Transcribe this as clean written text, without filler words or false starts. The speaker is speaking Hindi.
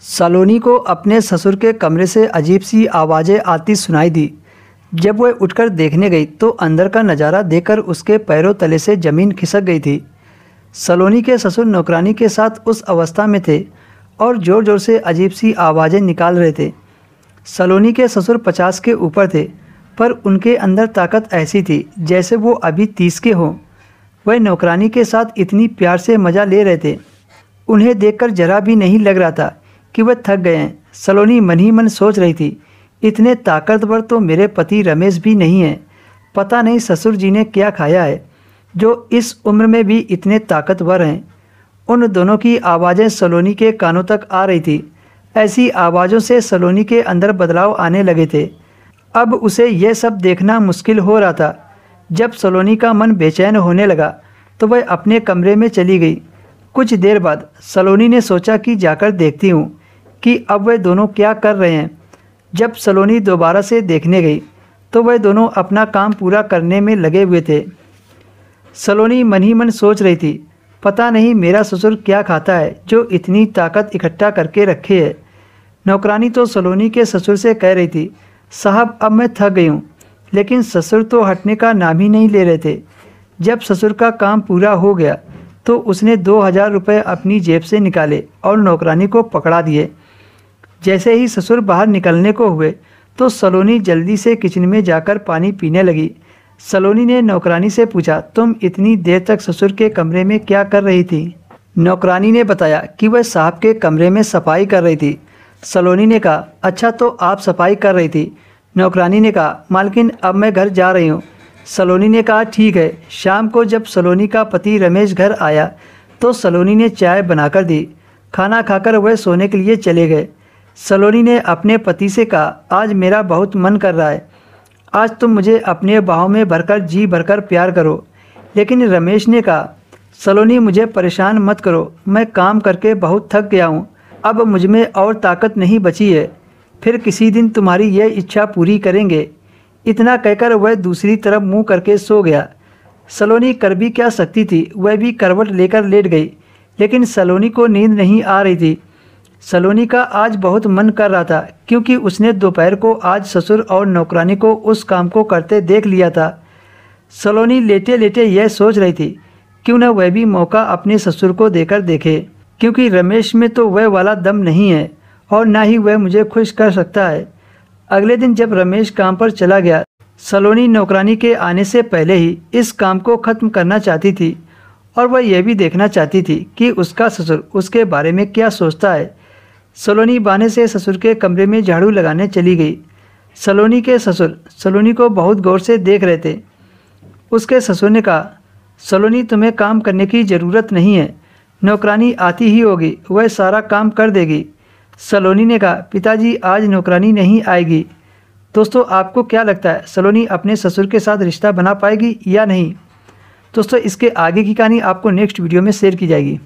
सलोनी को अपने ससुर के कमरे से अजीब सी आवाज़ें आती सुनाई दी। जब वह उठकर देखने गई तो अंदर का नज़ारा देखकर उसके पैरों तले से ज़मीन खिसक गई थी। सलोनी के ससुर नौकरानी के साथ उस अवस्था में थे और ज़ोर ज़ोर से अजीब सी आवाज़ें निकाल रहे थे। सलोनी के ससुर 50 के ऊपर थे, पर उनके अंदर ताकत ऐसी थी जैसे वो अभी 30 के हों। वह नौकरानी के साथ इतनी प्यार से मज़ा ले रहे थे, उन्हें देखकर जरा भी नहीं लग रहा था कि वह थक गए हैं। सलोनी मन ही मन सोच रही थी, इतने ताकतवर तो मेरे पति रमेश भी नहीं हैं। पता नहीं ससुर जी ने क्या खाया है जो इस उम्र में भी इतने ताकतवर हैं। उन दोनों की आवाज़ें सलोनी के कानों तक आ रही थी। ऐसी आवाज़ों से सलोनी के अंदर बदलाव आने लगे थे। अब उसे यह सब देखना मुश्किल हो रहा था। जब सलोनी का मन बेचैन होने लगा तो वह अपने कमरे में चली गई। कुछ देर बाद सलोनी ने सोचा कि जाकर देखती हूँ कि अब वह दोनों क्या कर रहे हैं। जब सलोनी दोबारा से देखने गई तो वह दोनों अपना काम पूरा करने में लगे हुए थे। सलोनी मन ही मन सोच रही थी, पता नहीं मेरा ससुर क्या खाता है जो इतनी ताकत इकट्ठा करके रखे है। नौकरानी तो सलोनी के ससुर से कह रही थी, साहब अब मैं थक गई हूँ, लेकिन ससुर तो हटने का नाम ही नहीं ले रहे थे। जब ससुर का काम पूरा हो गया तो उसने 2000 रुपये अपनी जेब से निकाले और नौकरानी को पकड़ा दिए। जैसे ही ससुर बाहर निकलने को हुए तो सलोनी जल्दी से किचन में जाकर पानी पीने लगी। सलोनी ने नौकरानी से पूछा, तुम इतनी देर तक ससुर के कमरे में क्या कर रही थी? नौकरानी ने बताया कि वह साहब के कमरे में सफाई कर रही थी। सलोनी ने कहा, अच्छा तो आप सफाई कर रही थी? नौकरानी ने कहा, मालकिन अब मैं घर जा रही हूँ। सलोनी ने कहा, ठीक है। शाम को जब सलोनी का पति रमेश घर आया तो सलोनी ने चाय बनाकर दी। खाना खाकर वह सोने के लिए चले गए। सलोनी ने अपने पति से कहा, आज मेरा बहुत मन कर रहा है, आज तुम मुझे अपने बाहों में भरकर जी भरकर प्यार करो। लेकिन रमेश ने कहा, सलोनी मुझे परेशान मत करो, मैं काम करके बहुत थक गया हूँ, अब मुझ में और ताकत नहीं बची है, फिर किसी दिन तुम्हारी यह इच्छा पूरी करेंगे। इतना कहकर वह दूसरी तरफ मुंह करके सो गया। सलोनी कर भी क्या सकती थी, वह भी करवट लेकर लेट गई, लेकिन सलोनी को नींद नहीं आ रही थी। सलोनी का आज बहुत मन कर रहा था क्योंकि उसने दोपहर को आज ससुर और नौकरानी को उस काम को करते देख लिया था। सलोनी लेटे लेटे यह सोच रही थी, क्यों न वह भी मौका अपने ससुर को देकर देखे, क्योंकि रमेश में तो वह वाला दम नहीं है और ना ही वह मुझे खुश कर सकता है। अगले दिन जब रमेश काम पर चला गया, सलोनी नौकरानी के आने से पहले ही इस काम को ख़त्म करना चाहती थी और वह यह भी देखना चाहती थी कि उसका ससुर उसके बारे में क्या सोचता है। सलोनी बहाने से ससुर के कमरे में झाड़ू लगाने चली गई। सलोनी के ससुर सलोनी को बहुत गौर से देख रहे थे। उसके ससुर ने कहा, सलोनी तुम्हें काम करने की ज़रूरत नहीं है, नौकरानी आती ही होगी, वह सारा काम कर देगी। सलोनी ने कहा, पिताजी आज नौकरानी नहीं आएगी। दोस्तों आपको क्या लगता है, सलोनी अपने ससुर के साथ रिश्ता बना पाएगी या नहीं? दोस्तों इसके आगे की कहानी आपको नेक्स्ट वीडियो में शेयर की जाएगी।